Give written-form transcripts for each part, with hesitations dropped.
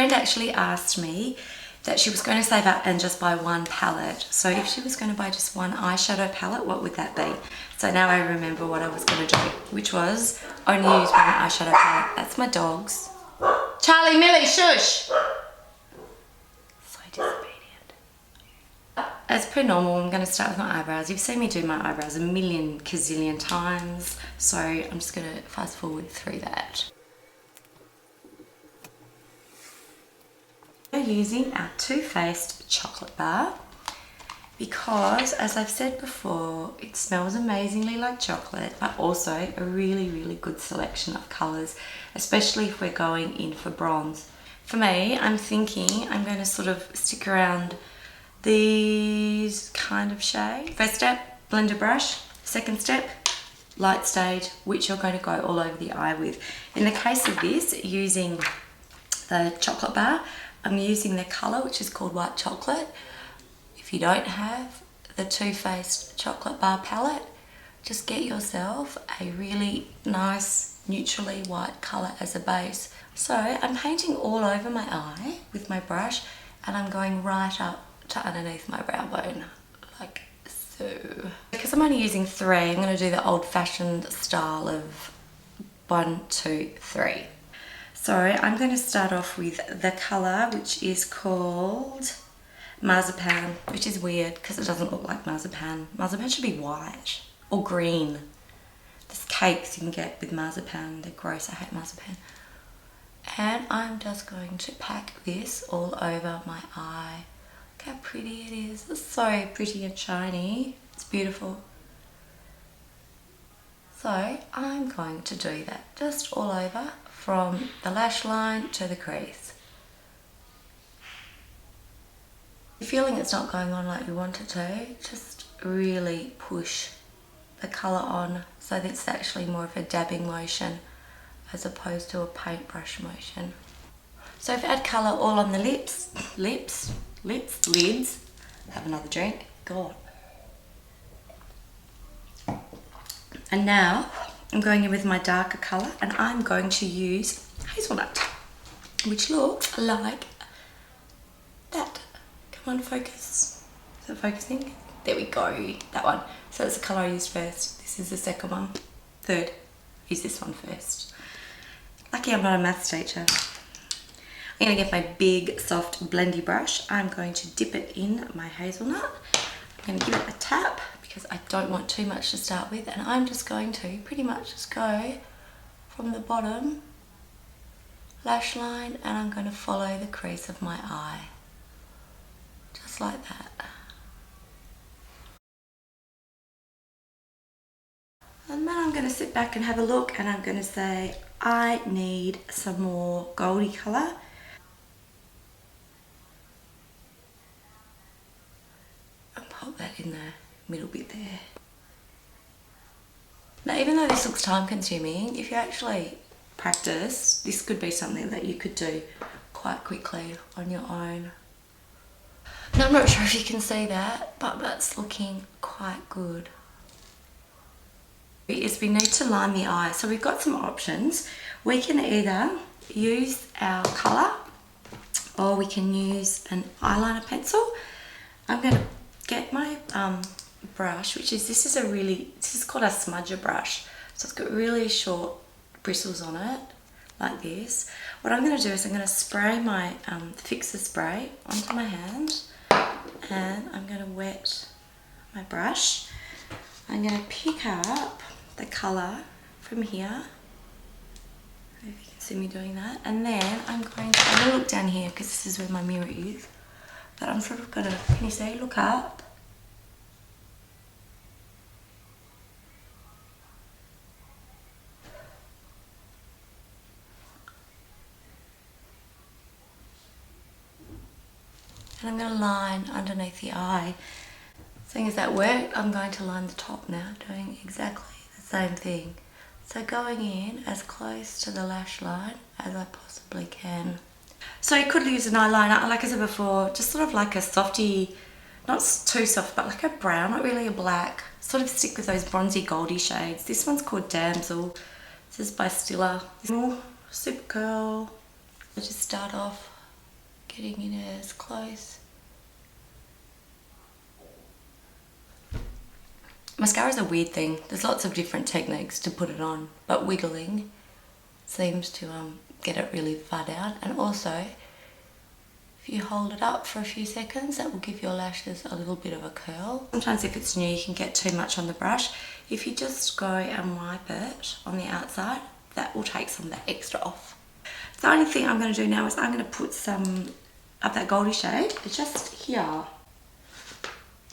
friend actually asked me that she was going to save up and just buy one palette. So if she was going to buy just one eyeshadow palette, what would that be? So now I remember what I was going to do, which was only use one eyeshadow palette. That's my dogs. Charlie, Millie, shush! So disobedient. As per normal, I'm going to start with my eyebrows. You've seen me do my eyebrows a million gazillion times, so I'm just going to fast forward through that. We're using our Too Faced chocolate bar because, as I've said before, it smells amazingly like chocolate, but also a really, really good selection of colours, especially if we're going in for bronze. For me, I'm thinking I'm going to sort of stick around these kind of shades. First step, blender brush. Second step, light stage, which you're going to go all over the eye with. In the case of this, using the chocolate bar, I'm using the colour, which is called White Chocolate. If you don't have the Too Faced chocolate bar palette, just get yourself a really nice neutrally white colour as a base. So I'm painting all over my eye with my brush, and I'm going right up to underneath my brow bone, like so. Because I'm only using 3, I'm going to do the old-fashioned style of 1, 2, 3. So I'm going to start off with the colour, which is called Marzipan, which is weird because it doesn't look like marzipan. Marzipan should be white or green. There's cakes you can get with marzipan. They're gross. I hate marzipan. And I'm just going to pack this all over my eye. Look how pretty it is. It's so pretty and shiny. It's beautiful. So I'm going to do that just all over, from the lash line to the crease. If you're feeling it's not going on like you want it to, just really push the colour on so that it's actually more of a dabbing motion as opposed to a paintbrush motion. So I've add colour all on the lids. Have another drink. God. And now I'm going in with my darker colour, and I'm going to use Hazelnut, which looks like that. Come on, focus. Is it focusing? There we go, that one. So that's the colour I used first. This is the second one. Third is this one first. Lucky I'm not a maths teacher. I'm going to get my big soft blendy brush. I'm going to dip it in my hazelnut. I'm going to give it a tap because I don't want too much to start with, and I'm just going to pretty much just go from the bottom lash line, and I'm going to follow the crease of my eye. Just like that. And then I'm going to sit back and have a look, and I'm going to say, I need some more goldy colour. And pop that in the middle bit there. Now, even though this looks time consuming, if you actually practice, this could be something that you could do quite quickly on your own. Now, I'm not sure if you can see that, but that's looking quite good. Is we need to line the eye. So we've got some options. We can either use our colour or we can use an eyeliner pencil. I'm going to get my brush, which is, this is called a smudger brush. So it's got really short bristles on it, like this. What I'm going to do is I'm going to spray my fixer spray onto my hand, and I'm going to wet my brush. I'm going to pick up the colour from here, if you can see me doing that, and then I'm going to look down here because this is where my mirror is, but I'm sort of going to, can you see, look up. And I'm going to line underneath the eye. Seeing as that worked, I'm going to line the top now, doing exactly the same thing. So going in as close to the lash line as I possibly can. So you could use an eyeliner, like I said before, just sort of like a softy, not too soft, but like a brown, not really a black. Sort of stick with those bronzy goldy shades. This one's called Damsel. This is by Stila. Super curl. I'll just start off getting in as close. Mascara is a weird thing. There's lots of different techniques to put it on, but wiggling seems to get it really fud out. And also, if you hold it up for a few seconds, that will give your lashes a little bit of a curl. Sometimes if it's new, you can get too much on the brush. If you just go and wipe it on the outside, that will take some of that extra off. The only thing I'm going to do now is I'm going to put some of that goldy shade just here.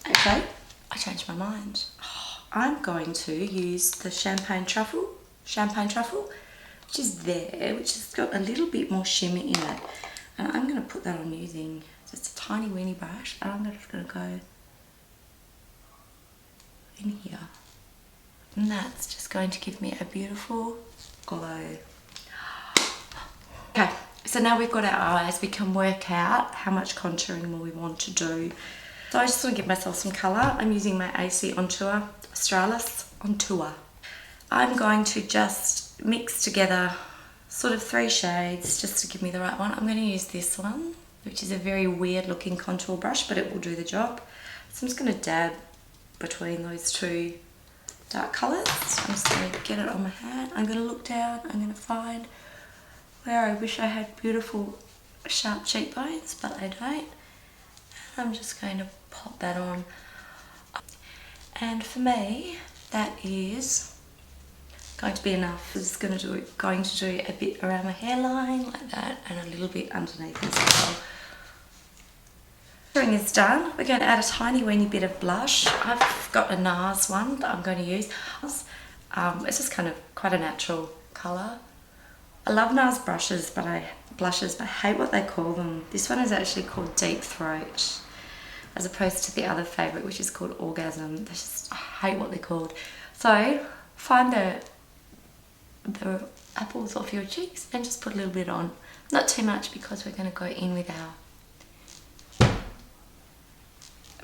Actually, I changed my mind. I'm going to use the Champagne Truffle, which is there, which has got a little bit more shimmer in it. And I'm going to put that on using just a tiny weeny brush, and I'm just going to go in here. And that's just going to give me a beautiful glow. Okay, so now we've got our eyes, we can work out how much contouring we want to do. So I just want to give myself some colour. I'm using my AC Australis On Tour. I'm going to just mix together sort of 3 shades just to give me the right one. I'm going to use this one, which is a very weird looking contour brush, but it will do the job. So I'm just going to dab between those 2 dark colours. I'm just going to get it on my hand. I'm going to look down. I'm going to find where I wish I had beautiful sharp cheekbones, but I don't. I'm just going to pop that on. And for me, that is going to be enough. I'm just going to do a bit around my hairline like that, and a little bit underneath as well. Contouring is done. We're going to add a tiny weeny bit of blush. I've got a NARS one that I'm going to use. It's just kind of quite a natural colour. I love NARS blushes, but I hate what they call them. This one is actually called Deep Throat, as opposed to the other favourite, which is called Orgasm. I hate what they're called. So find the apples off your cheeks and just put a little bit on. Not too much, because we're going to go in with our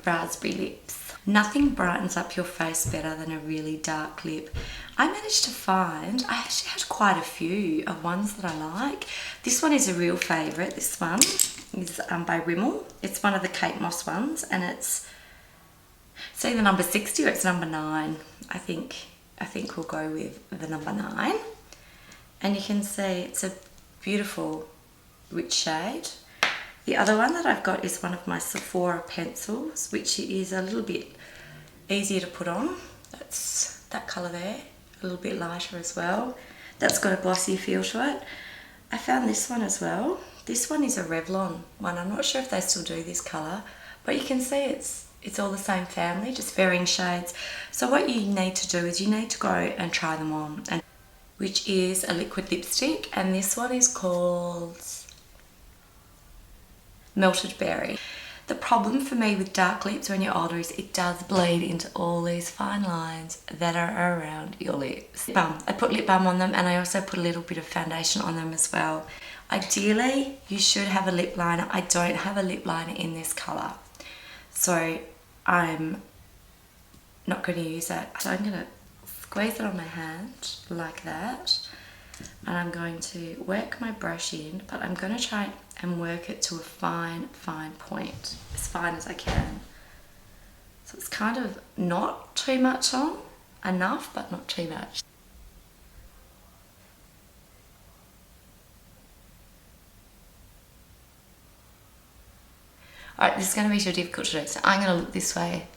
raspberry lips. Nothing brightens up your face better than a really dark lip. I managed to find, I actually had quite a few of ones that I like. This one is a real favourite. This one is by Rimmel. It's one of the Kate Moss ones, and it's either number 60 or it's number 9. I think we'll go with the number 9. And you can see it's a beautiful rich shade. The other one that I've got is one of my Sephora pencils, which is a little bit easier to put on. That's that colour there, a little bit lighter as well. That's got a glossy feel to it. I found this one as well. This one is a Revlon one. I'm not sure if they still do this colour, but you can see it's all the same family, just varying shades. So what you need to do is you need to go and try them on, which is a liquid lipstick, and this one is called Melted Berry. The problem for me with dark lips when you're older is it does bleed into all these fine lines that are around your lips. I put lip balm on them, and I also put a little bit of foundation on them as well. Ideally, you should have a lip liner. I don't have a lip liner in this colour, so I'm not going to use that. So I'm going to squeeze it on my hand like that, and I'm going to work my brush in, but I'm going to try and work it to a fine point, as fine as I can. So it's kind of not too much on, enough but not too much. Alright, this is going to be too difficult to do, so I'm going to look this way.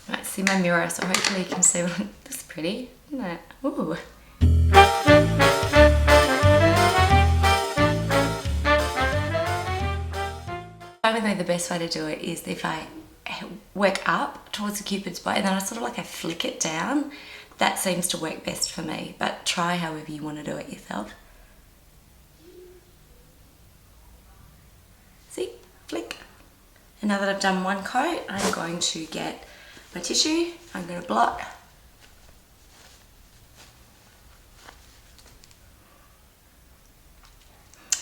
Right, see my mirror, so hopefully you can see what this is pretty, isn't it? Ooh. Probably the best way to do it is if I work up towards the Cupid's bow and then I sort of like I flick it down. That seems to work best for me, but try however you want to do it yourself. See? Flick. And now that I've done one coat, I'm going to get my tissue. I'm going to blot.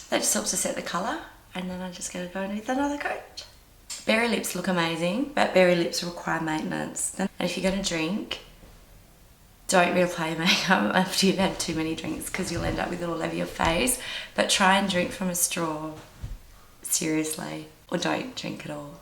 That just helps to set the colour. And then I'm just going to go in with another coat. Berry lips look amazing, but berry lips require maintenance. And if you're going to drink, don't reapply makeup after you've had too many drinks, because you'll end up with it all over your face. But try and drink from a straw. seriously, or don't drink at all.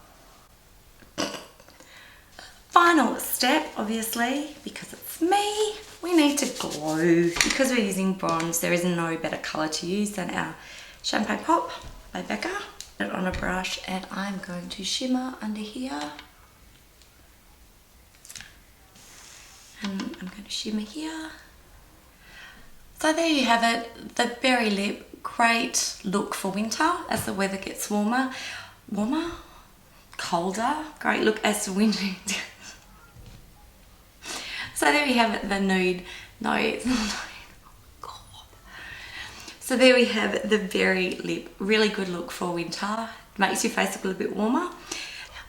Final step, obviously, because it's me, we need to glow. Because we're using bronze, there is no better colour to use than our Champagne Pop by Becca. Put it on a brush, and I'm going to shimmer under here. And I'm going to shimmer here. So there you have it, the Berry Lip, great look for winter as the weather gets warmer, colder, great look as the winter. So there we have it, the nude, no it's not nude, God. So there we have the Berry Lip, really good look for winter, makes your face look a little bit warmer.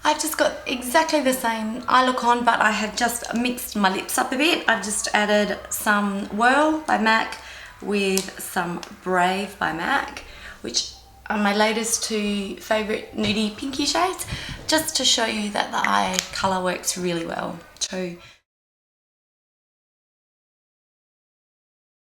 I've just got exactly the same eye look on, but I have just mixed my lips up a bit. I've just added some Whirl by MAC with some Brave by MAC, which are my latest two favourite nudie pinky shades, just to show you that the eye colour works really well too.